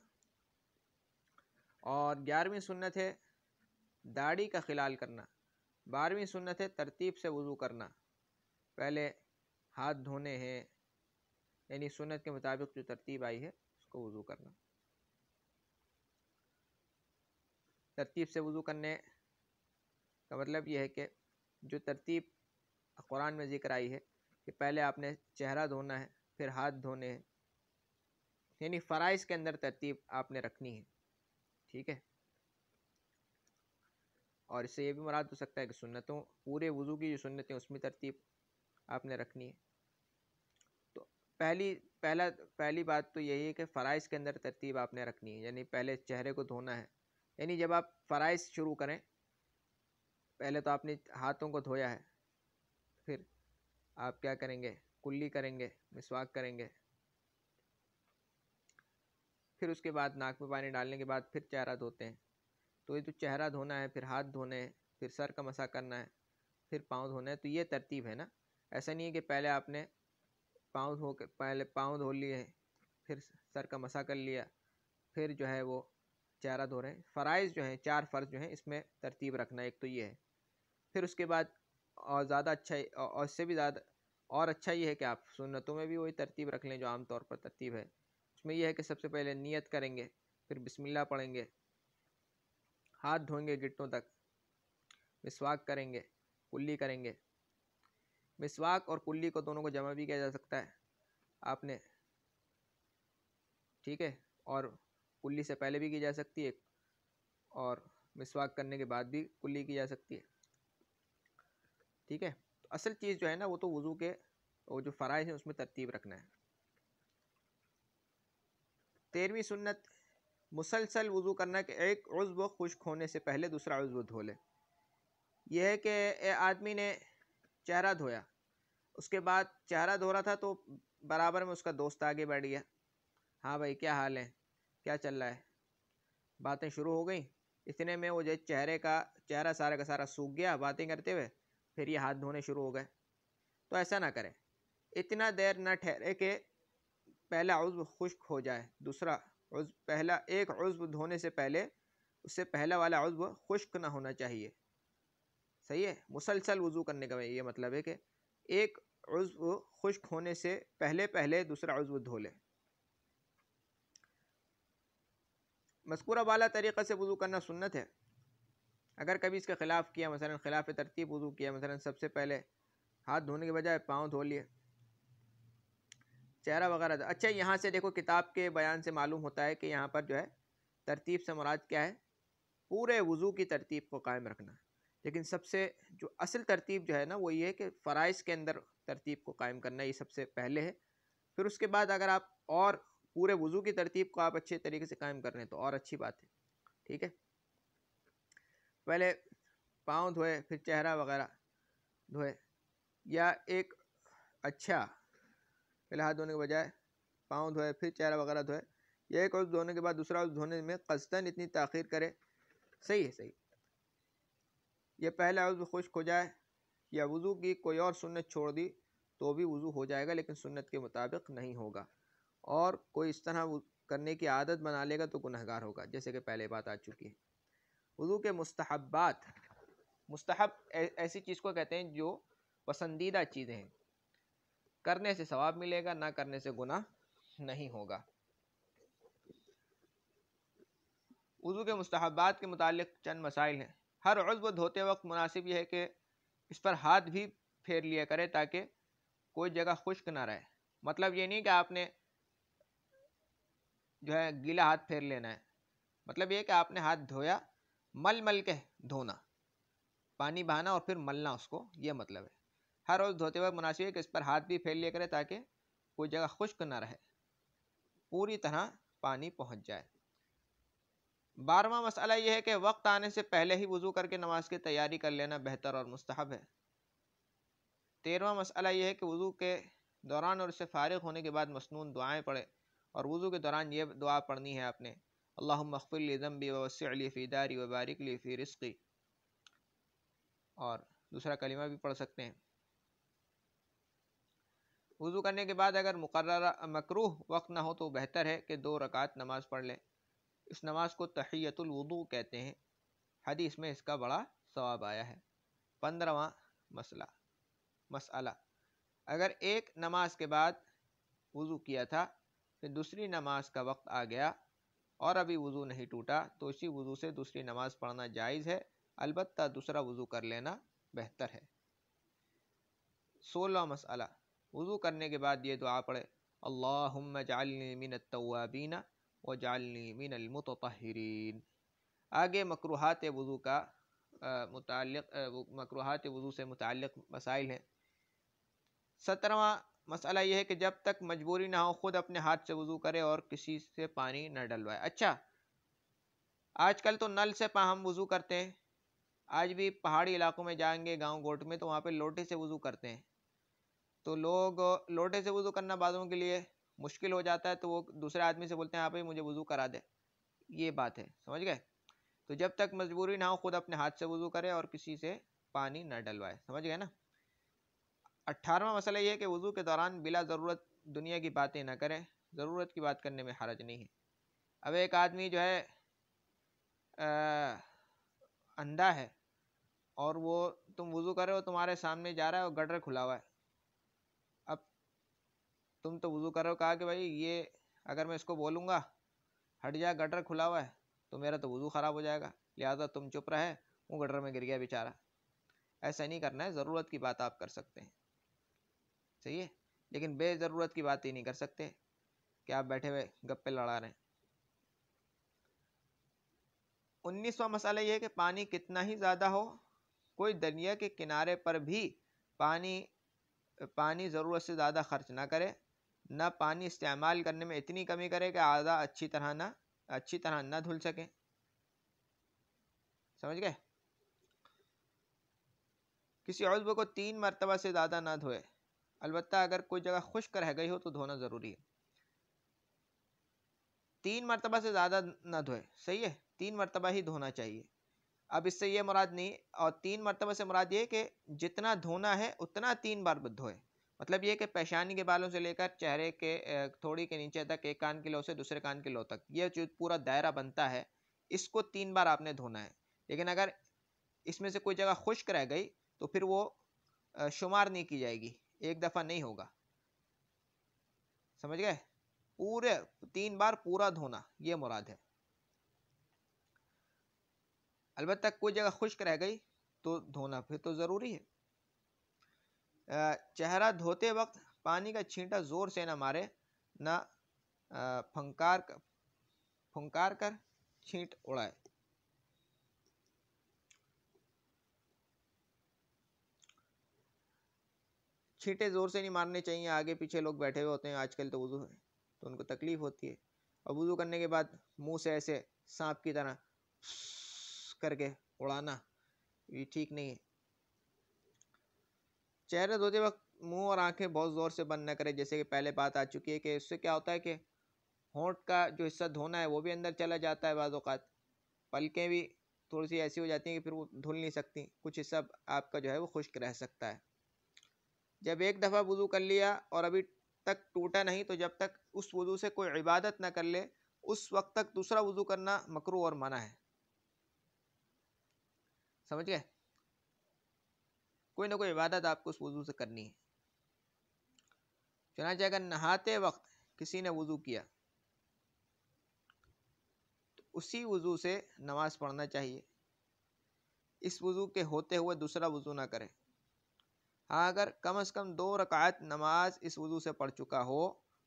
اور 11ویں سنت ہے داڑھی کا خلال کرنا۔ 12ویں سنت ہے ترتیب سے وضو کرنا، پہلے ہاتھ دھونے ہیں، یعنی سنت کے مطابق جو ترتیب آئی ہے اس کو وضو کرنا۔ ترتیب سے وضو کرنے کا مطلب یہ ہے کہ جو ترتیب قرآن میں ذکر آئی ہے کہ پہلے آپ نے چہرہ دھونا ہے، پھر ہاتھ دھونے ہیں، یعنی فرائض کے اندر ترتیب آپ نے رکھنی ہے، ٹھیک ہے۔ اور اس سے یہ بھی مراد ہو سکتا ہے کہ سنتوں، پورے وضو کی جو سنتیں اس میں ترتیب آپ نے رکھنی ہے۔ تو پہلی بات تو یہی ہے کہ فرائض کے اندر ترتیب آپ نے رکھنی ہے، یعنی پہلے چہرے کو دھونا ہے، یعنی جب آپ فرائض شروع کریں پہلے تو آپ نے ہاتھوں کو دھویا ہے، پھر آپ کیا کریں گے، کلی کریں گے، مسواک کریں گے، پھر اس کے بعد ناک میں پانی ڈالنے کے بعد پھر چہرہ دھوتے ہیں۔ تو یہ تو چہرہ دھونا ہے، پھر ہاتھ دھونے ہیں، پھر سر کا مسح کرنا ہے، پھر پاؤں دھونا ہے، تو یہ ترتیب ہے نا۔ ایسا نہیں ہے کہ پہلے آپ نے پہلے پاؤں دھو لیے، پھر سر کا مسح کر لیا، پھر جو ہے وہ چہرہ دھو رہے ہیں۔ فرائض جو ہیں 4 فرض جو ہیں اس میں ترتیب رکھنا، ایک تو یہ ہے۔ پھر اس کے بعد اور زیادہ اچھا، اور اس سے بھی زیادہ اور اچھا یہ ہے کہ آپ سنتوں میں بھی وہی ترتیب رکھ لیں جو عام طور پر ترتیب ہے۔ اس میں یہ ہے کہ سب سے پہلے نیت کریں گے، پھر بسم اللہ پڑھیں گے، ہاتھ دھوئیں گے گٹوں تک، مسواک کریں گے، کلی کریں گے۔ مسواک اور کلی کو دونوں کو جمع بھی کیا جا سکتا ہے آپ نے، ٹھیک ہے، اور کلی سے پہلے بھی کی جا سکتی ہے، اور مسواک کرنے کے بعد بھی کلی کی جا سکتی ہے، ٹھیک ہے۔ تو اصل چیز جو ہے نا وہ تو وضو کے وہ جو فرائض ہیں اس میں ترتیب رکھنا ہے۔ 13ویں سنت مسلسل وضو کرنا، کہ ایک عضو خشک ہونے سے پہلے دوسرا عضو دھو لے۔ یہ ہے کہ آدمی نے چہرہ دھویا، اس کے بعد چہرہ دھو رہا تھا تو برابر میں اس کا دوست آگے بیٹھ گیا، ہاں بھائی کیا حال ہے، کیا چل رہا ہے، باتیں شروع ہو گئیں، اتنے میں وہ جو چہرہ سارا کا سارا سوکھ گیا باتیں کرتے ہوئے، پھر یہ ہاتھ دھونے شروع ہو گئے۔ تو ایسا نہ کریں، اتنا دیر نہ ٹھہرے کہ پہلا عضو خشک ہو جائے، ایک عضو دھونے سے پہلے اس سے پہلا والا عضو خشک نہ ہونا چاہیے، صحیح ہے۔ مسلسل وضو کرنے کا یہ مطلب ہے کہ ایک عضو خشک ہونے سے پہلے دوسرا عضو دھو لے۔ مذکورہ بالا طریقہ سے وضو کرنا سنت ہے۔ اگر کبھی اس کے خلاف کیا، مثلا خلاف ترتیب وضو کیا، مثلا سب سے پہلے ہاتھ دھونے کے بجائے پاؤں دھو لیے، چہرہ وغیرہ اچھا یہاں سے دیکھو کتاب کے بیان سے معلوم ہوتا ہے کہ یہاں پر جو ہے ترتیب سے مراد کیا ہے، پورے وضو کی ترتیب کو قائم رکھنا. لیکن سب سے جو اصل ترتیب جو ہے نا وہ یہ ہے کہ فرائض کے اندر ترتیب کو قائم کرنا، یہ سب سے پہلے ہے. پھر اس کے بعد اگر آپ اور پورے وضو کی ترتیب کو آپ اچھے طریقے سے قائم کر رہے ہیں تو اور اچھی بات ہے. ٹھیک ہے، پہلے پاؤں دھوئے پھر چہرہ وغیرہ دھوئے، یا ایک اچھا پہلے ہاتھ دھونے کے بجائے پاؤں دھوئے پھر چہرہ وغیرہ دھوئے، یا ایک عضو دھونے کے بعد دوسرا عضو دھونے میں قصداً اتنی تاخیر کرے. صحیح ہے، صحیح. یہ پہلا عضو خشک ہو جائے یا وضو کی کوئی اور سنت چھوڑ دی تو بھی وضو ہو جائے گا، لیکن سنت کے مطابق نہیں ہوگا. اور کوئی اس طرح کرنے کی عادت بنا لے گا تو گنہگار ہوگا، جیسے کہ پہلے بات آ چکی ہے. وضو کے مستحبات، مستحب ایسی چیز کو کہتے ہیں جو پسندیدہ چیزیں ہیں، کرنے سے ثواب ملے گا، نہ کرنے سے گناہ نہیں ہوگا. وضو کے مستحبات کے متعلق چند مسائل ہیں. ہر عضو دھوتے وقت مناسب یہ ہے کہ اس پر ہاتھ بھی پھیر لیا کرے تاکہ کوئی جگہ خشک نہ رہے. مطلب یہ نہیں کہ آپ نے جو ہے گیلا ہاتھ پھیر لینا ہے، مطلب یہ کہ آپ نے ہاتھ دھویا، مل کے دھونا، پانی بہانا اور پھر ملنا اس کو، یہ مطلب ہے. ہر روز دھوتے وقت مناسب ہے کہ اس پر ہاتھ بھی پھیر لیا کرے تاکہ کوئی جگہ خشک نہ رہے، پوری طرح پانی پہنچ جائے. 12واں مسئلہ یہ ہے کہ وقت آنے سے پہلے ہی وضو کر کے نماز کی تیاری کر لینا بہتر اور مستحب ہے. 13واں مسئلہ یہ ہے کہ وضو کے دوران اور اس سے فارغ ہونے کے بعد مسنون دعائیں پڑھے، اور وضو کے دوران یہ دعا پڑھنی ہے آپ نے، اللہم اغفر لی ذنبی ووسع لی فی داری وبارک لی فی رزقی، اور دوسرا کلمہ بھی پڑھ سکتے ہیں. وضو کرنے کے بعد اگر مقررہ مکروہ وقت نہ ہو تو بہتر ہے کہ 2 رکعت نماز پڑھ لیں. اس نماز کو تحیۃ الوضو کہتے ہیں، حدیث میں اس کا بڑا ثواب آیا ہے. 15واں مسئلہ اگر ایک نماز کے بعد وضو کیا تھا پھر دوسری نماز کا وقت آ گیا اور ابھی وضو نہیں ٹوٹا تو اسی وضو سے دوسری نماز پڑھنا جائز ہے، البتہ دوسرا وضو کر لینا بہتر ہے. 16واں مسئلہ وضو کرنے کے بعد یہ دعا پڑھے، اللہم اجعلنی من التوابین وجعلنی من المتطہرین. آگے مکروہات وضو کا مکروہات وضو سے متعلق مسائل ہیں. 17واں مسئلہ یہ ہے کہ جب تک مجبوری نہ ہو خود اپنے ہاتھ سے وضو کرے اور کسی سے پانی نہ ڈلوائے. اچھا آج کل تو نل سے ہم وضو کرتے ہیں، آج بھی پہاڑی علاقوں میں جائیں گے، گاؤں گوٹ میں، تو وہاں پہ لوٹے سے وضو کرتے ہیں. تو لوگ لوٹے سے وضو کرنا بعضوں کے لیے مشکل ہو جاتا ہے تو وہ دوسرے آدمی سے بولتے ہیں آپ ہی مجھے وضو کرا دے. یہ بات ہے، سمجھ گئے؟ تو جب تک مجبوری نہ ہو خود اپنے ہاتھ سے وضو کرے اور کسی سے پانی نہ ڈلوائے. سمجھ گئے نا؟ 18واں مسئلہ یہ ہے کہ وضو کے دوران بلا ضرورت دنیا کی باتیں نہ کریں، ضرورت کی بات کرنے میں حرج نہیں ہے. اب ایک آدمی جو ہے اندھا ہے اور وہ تم وضو کر رہے ہو، تمہارے سامنے جا رہا ہے اور گٹر کھلا ہوا ہے. اب تم تو وضو کر رہے ہو، کہا کہ بھائی یہ اگر میں اس کو بولوں گا ہٹ جا گٹر کھلا ہوا ہے تو میرا تو وضو خراب ہو جائے گا، لہٰذا تم چپ رہے، وہ گٹر میں گر گیا بیچارہ. ایسا نہیں کرنا ہے، ضرورت کی بات آپ کر سکتے ہیں، صحیح ہے، لیکن بے ضرورت کی بات ہی نہیں کر سکتے کہ آپ بیٹھے ہوئے گپے لڑا رہے ہیں. 19واں مسئلہ یہ ہے کہ پانی کتنا ہی زیادہ ہو، کوئی دریا کے کنارے پر بھی پانی ضرورت سے زیادہ خرچ نہ کرے، نہ پانی استعمال کرنے میں اتنی کمی کرے کہ اعضاء اچھی طرح نہ دھل سکیں. سمجھ گئے؟ کسی عضو کو 3 مرتبہ سے زیادہ نہ دھوئے، البتہ اگر کوئی جگہ خشک رہ گئی ہو تو دھونا ضروری ہے. 3 مرتبہ سے زیادہ نہ دھوئے، صحیح ہے، 3 مرتبہ ہی دھونا چاہیے. اب اس سے یہ مراد نہیں، اور 3 مرتبہ سے مراد یہ کہ جتنا دھونا ہے اتنا 3 بار دھوئے. مطلب یہ کہ پیشانی کے بالوں سے لے کر چہرے کے تھوڑی کے نیچے تک، ایک کان کے لو سے دوسرے کان کے لو تک، یہ جو پورا دائرہ بنتا ہے اس کو 3 بار آپ نے دھونا ہے. لیکن اگر اس میں سے کوئی جگہ خشک رہ گئی تو پھر وہ شمار نہیں کی جائے گی، ایک دفعہ نہیں ہوگا. سمجھ گئے؟ پورے 3 بار پورا دھونا یہ مراد ہے. البتہ کوئی جگہ خشک رہ گئی تو دھونا پھر تو ضروری ہے. چہرہ دھوتے وقت پانی کا چھینٹا زور سے نہ مارے، نہ پھنکار کر چھینٹ اڑائے۔ چھینٹے زور سے نہیں مارنے چاہیے، آگے پیچھے لوگ بیٹھے ہوئے ہوتے ہیں آج کل تو وضو ہے تو ان کو تکلیف ہوتی ہے، اور وضو کرنے کے بعد منہ سے ایسے سانپ کی طرح کر کے اڑانا یہ ٹھیک نہیں ہے۔ چہرے دھوتے وقت منہ اور آنکھیں بہت زور سے بند نہ کرے، جیسے کہ پہلے بات آ چکی ہے کہ اس سے کیا ہوتا ہے کہ ہونٹ کا جو حصہ دھونا ہے وہ بھی اندر چلا جاتا ہے، بعض اوقات پلکیں بھی تھوڑی سی ایسی ہو جاتی ہیں کہ پھر وہ دھل نہیں سکتی، کچھ حصہ آپ کا جو ہے وہ خشک رہ سکتا ہے۔ جب ایک دفعہ وضو کر لیا اور ابھی تک ٹوٹا نہیں تو جب تک اس وضو سے کوئی عبادت نہ کر لے اس وقت تک دوسرا وضو کرنا مکروہ اور منع ہے۔ سمجھ گئے؟ کوئی نہ کوئی عبادت آپ کو اس وضو سے کرنی ہے۔ چنانچہ اگر نہاتے وقت کسی نے وضو کیا تو اسی وضو سے نماز پڑھنا چاہیے، اس وضو کے ہوتے ہوئے دوسرا وضو نہ کرے۔ ہاں اگر کم از کم 2 رکعت نماز اس وضو سے پڑھ چکا ہو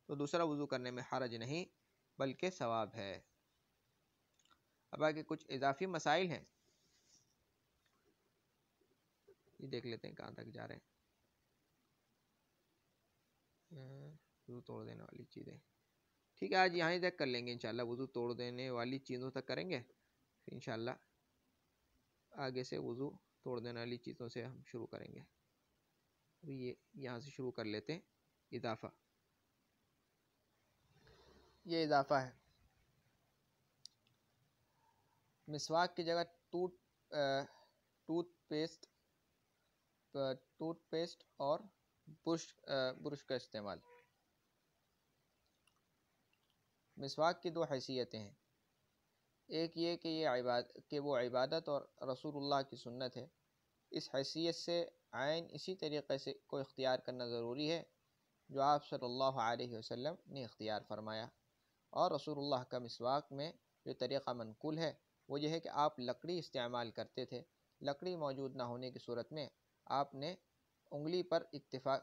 تو دوسرا وضو کرنے میں حرج نہیں بلکہ ثواب ہے۔ اب آگے کچھ اضافی مسائل ہیں، یہ دیکھ لیتے ہیں کہاں تک جا رہے ہیں۔ وضو توڑ دینے والی چیزیں، ٹھیک ہے آج یہاں تک کر لیں گے انشاءاللہ، وضو توڑ دینے والی چیزوں تک کریں گے، پھر انشاءاللہ آگے سے وضو توڑ دینے والی چیزوں سے ہم شروع کریں گے۔ ابھی یہ یہاں سے شروع کر لیتے ہیں۔ اضافہ، یہ اضافہ ہے، مسواک کی جگہ ٹوتھ پیسٹ اور برش کا استعمال۔ مسواک کی 2 حیثیتیں ہیں، ایک یہ کہ وہ عبادت اور رسول اللہ کی سنت ہے، اس حیثیت سے عین اسی طریقے سے کو اختیار کرنا ضروری ہے جو آپ صلی اللہ علیہ وسلم نے اختیار فرمایا، اور رسول اللہ کا مسواک میں جو طریقہ منقول ہے وہ یہ ہے کہ آپ لکڑی استعمال کرتے تھے، لکڑی موجود نہ ہونے کی صورت میں آپ نے انگلی پر اکتفا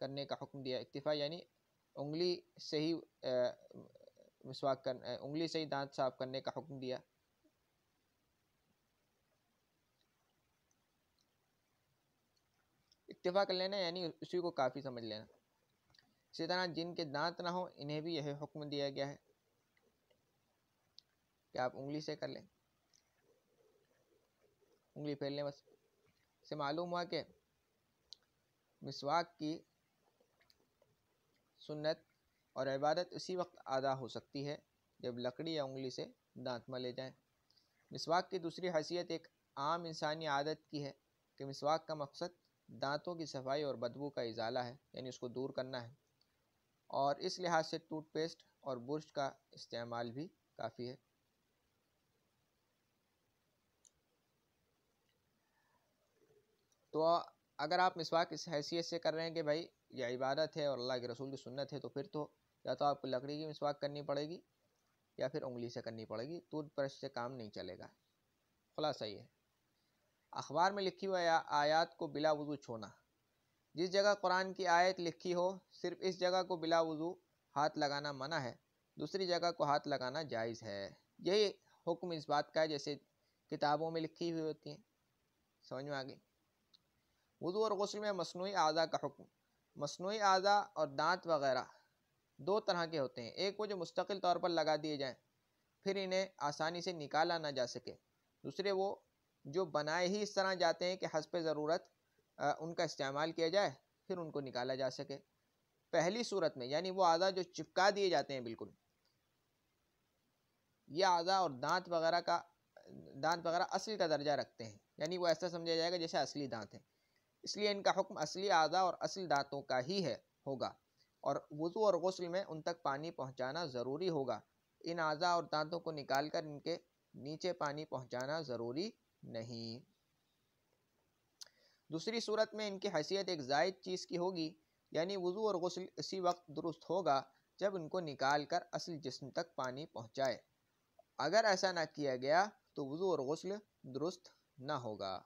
کرنے کا حکم دیا۔ اکتفا یعنی انگلی سے ہی انگلی سے ہی دانت صاف کرنے کا حکم دیا۔ اکتفا کر لینا یعنی اسی کو کافی سمجھ لینا۔ اسی طرح جن کے دانت نہ ہوں انہیں بھی یہ حکم دیا گیا ہے کہ آپ انگلی سے کر لیں، انگلی پھیر لیں بس۔ اس سے معلوم ہوا کہ مسواک کی سنت اور عبادت اسی وقت ادا ہو سکتی ہے جب لکڑی یا انگلی سے دانت ملے جائیں۔ مسواک کی دوسری حیثیت ایک عام انسانی عادت کی ہے کہ مسواک کا مقصد دانتوں کی صفائی اور بدبو کا ازالہ ہے، یعنی اس کو دور کرنا ہے، اور اس لحاظ سے ٹوتھ پیسٹ اور برش کا استعمال بھی کافی ہے۔ تو اگر آپ مسواک اس حیثیت سے کر رہے ہیں کہ بھائی یہ عبادت ہے اور اللہ کے رسول کی سنت ہے تو پھر تو یا تو آپ کو لکڑی کی مسواک کرنی پڑے گی یا پھر انگلی سے کرنی پڑے گی، ٹوتھ برش سے کام نہیں چلے گا۔ خلاصہ یہ ہے، اخبار میں لکھی ہوئی آیات کو بلا وضو چھونا، جس جگہ قرآن کی آیت لکھی ہو صرف اس جگہ کو بلا وضو ہاتھ لگانا منع ہے، دوسری جگہ کو ہاتھ لگانا جائز ہے۔ یہی حکم اس بات کا ہے جیسے کتابوں میں لکھی ہوئی ہوتی ہیں، سمجھ میں آگئی۔ وضو اور غسل میں مصنوعی اعضاء کا حکم۔ مصنوعی اعضاء اور دانت وغیرہ 2 طرح کے ہوتے ہیں، ایک وہ جو مستقل طور پر لگا دیے جائیں پھر انہیں آسانی سے نکالا نہ جا سکے، دوسرے وہ جو بنائے ہی اس طرح جاتے ہیں کہ حسب ضرورت ان کا استعمال کیا جائے پھر ان کو نکالا جا سکے۔ پہلی صورت میں یعنی وہ اعضاء جو چپکا دیے جاتے ہیں بالکل، یہ اعضاء اور دانت وغیرہ اصل کا درجہ رکھتے ہیں، یعنی وہ ایسا سمجھا جائے گا جیسے اصلی دانت ہیں، اس لیے ان کا حکم اصلی اعضاء اور اصل دانتوں کا ہی ہوگا، اور وضو اور غسل میں ان تک پانی پہنچانا ضروری ہوگا۔ ان اعضاء اور دانتوں کو نکال کر ان کے نیچے پانی پہنچانا ضروری نہیں۔ دوسری صورت میں ان کی حیثیت ایک زائد چیز کی ہوگی، یعنی وضو اور غسل اسی وقت درست ہوگا جب ان کو نکال کر اصل جسم تک پانی پہنچائے، اگر ایسا نہ کیا گیا تو وضو اور غسل درست نہ ہوگا۔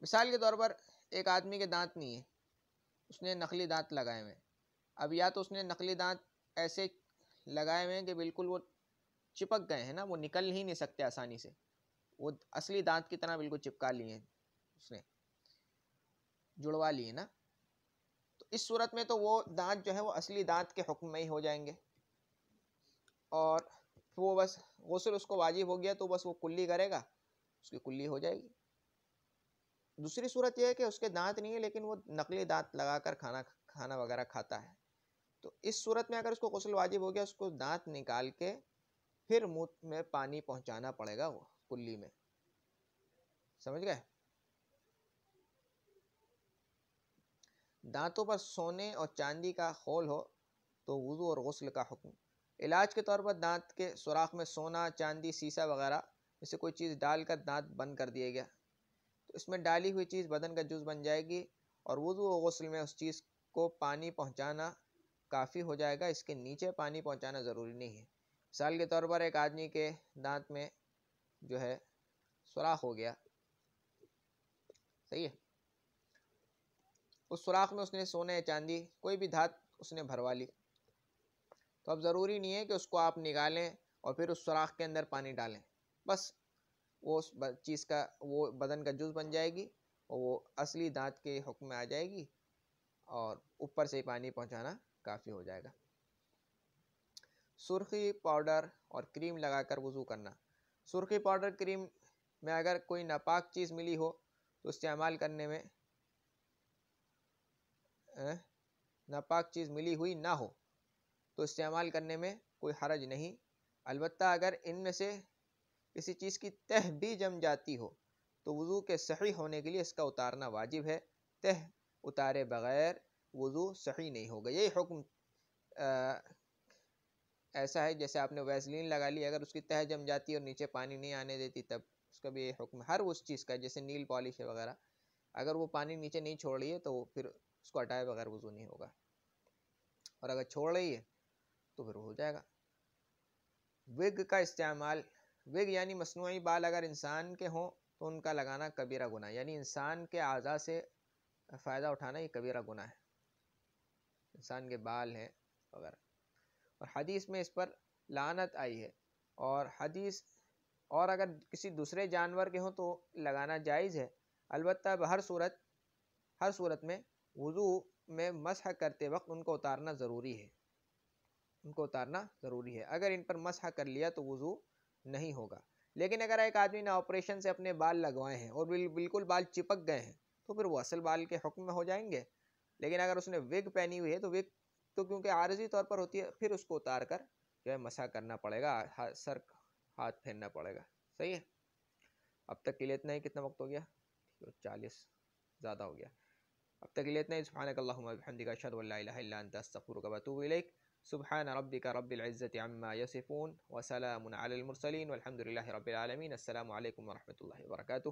مثال کے طور پر ایک آدمی کے دانت نہیں ہیں، اس نے نقلی دانت لگائے ہوئے ہیں. اب یا تو اس نے نقلی دانت ایسے لگائے ہوئے ہیں کہ بالکل وہ چپک گئے ہیں نا، وہ نکل ہی نہیں سکتے آسانی سے، وہ اصلی دانت کی طرح بالکل چپکا لیے ہیں، اس نے جڑوا لیے نا. تو اس صورت میں تو وہ دانت جو ہے وہ اصلی دانت کے حکم میں ہی ہو جائیں گے، اور وہ بس غسل اس کو واجب ہو گیا تو بس وہ کلی کرے گا، اس کی کلی ہو جائے گی. دوسری صورت یہ ہے کہ اس کے دانت نہیں ہے لیکن وہ نقلی دانت لگا کر کھانا وغیرہ کھاتا ہے، تو اس صورت میں اگر اس کو غسل واجب ہو گیا، اس کو دانت نکال کے پھر منہ میں پانی پہنچانا پڑے گا وہ کلی میں. سمجھ گئے؟ دانتوں پر سونے اور چاندی کا خول ہو تو وضو اور غسل کا حکم. علاج کے طور پر دانت کے سوراخ میں سونا، چاندی، سیسا وغیرہ میں سے کوئی چیز ڈال کر دانت بند کر دیا گیا تو اس میں ڈالی ہوئی چیز بدن کا جز بن جائے گی، اور وضو و غسل میں اس چیز کو پانی پہنچانا کافی ہو جائے گا، اس کے نیچے پانی پہنچانا ضروری نہیں ہے. مثال کے طور پر ایک آدمی کے دانت میں جو ہے سوراخ ہو گیا، صحیح ہے، اس سوراخ میں اس نے سونے، چاندی، کوئی بھی دھات اس نے بھروا لی، تو اب ضروری نہیں ہے کہ اس کو آپ نکالیں اور پھر اس سوراخ کے اندر پانی ڈالیں، بس وہ اس چیز کا وہ بدن کا جز بن جائے گی اور وہ اصلی دانت کے حکم میں آ جائے گی، اور اوپر سے پانی پہنچانا کافی ہو جائے گا. سرخی پاؤڈر اور کریم لگا کر وضو کرنا. سرخی پاؤڈر کریم میں اگر کوئی ناپاک چیز ملی ہو تو استعمال کرنے میں ناپاک چیز ملی ہوئی نہ ہو تو استعمال کرنے میں کوئی حرج نہیں، البتہ اگر ان میں سے کسی چیز کی تہ بھی جم جاتی ہو تو وضو کے صحیح ہونے کے لیے اس کا اتارنا واجب ہے. تہ اتارے بغیر وضو صحیح نہیں ہوگا. یہی حکم ایسا ہے جیسے آپ نے ویسلین لگا لی، اگر اس کی تہ جم جاتی اور نیچے پانی نہیں آنے دیتی تب اس کا بھی یہ حکم. ہر اس چیز کا جیسے نیل پالش ہے وغیرہ، اگر وہ پانی نیچے نہیں چھوڑ رہی ہے تو پھر اس کو ہٹائے بغیر وضو نہیں ہوگا، اور اگر چھوڑ رہی ہے تو پھر ہو جائے گا. وگ کا استعمال. وگ یعنی مصنوعی بال اگر انسان کے ہوں تو ان کا لگانا کبیرہ گناہ، یعنی انسان کے اعضاء سے فائدہ اٹھانا یہ کبیرہ گناہ ہے، انسان کے بال ہیں وغیرہ. اور حدیث میں اس پر لعنت آئی ہے، اور حدیث اور اگر کسی دوسرے جانور کے ہوں تو لگانا جائز ہے، البتہ ہر صورت میں وضو میں مسح کرتے وقت ان کو اتارنا ضروری ہے، ان کو اتارنا ضروری ہے. اگر ان پر مسح کر لیا تو وضو نہیں ہوگا. لیکن اگر ایک آدمی نے آپریشن سے اپنے بال لگوائے ہیں اور بالکل بال چپک گئے ہیں تو پھر وہ اصل بال کے حکم میں ہو جائیں گے. لیکن اگر اس نے وگ پہنی ہوئی ہے تو وگ تو کیونکہ عارضی طور پر ہوتی ہے، پھر اس کو اتار کر جو ہے مسح کرنا پڑے گا، سر ہاتھ پھیرنا پڑے گا. صحیح ہے. اب تک کے لیے اتنا ہی. کتنا وقت ہو گیا؟ 40 زیادہ ہو گیا. اب تک کے لیے اتنا ہی. سبحانک اللہم و بحمدک، اشہد ان لا الہ الا انت، استغفرک و اتوب الیک. سبحان ربک رب العزة عما یصفون وسلام علی المرسلین والحمد للہ رب العالمین. السلام علیکم ورحمۃ اللہ وبرکاتہ.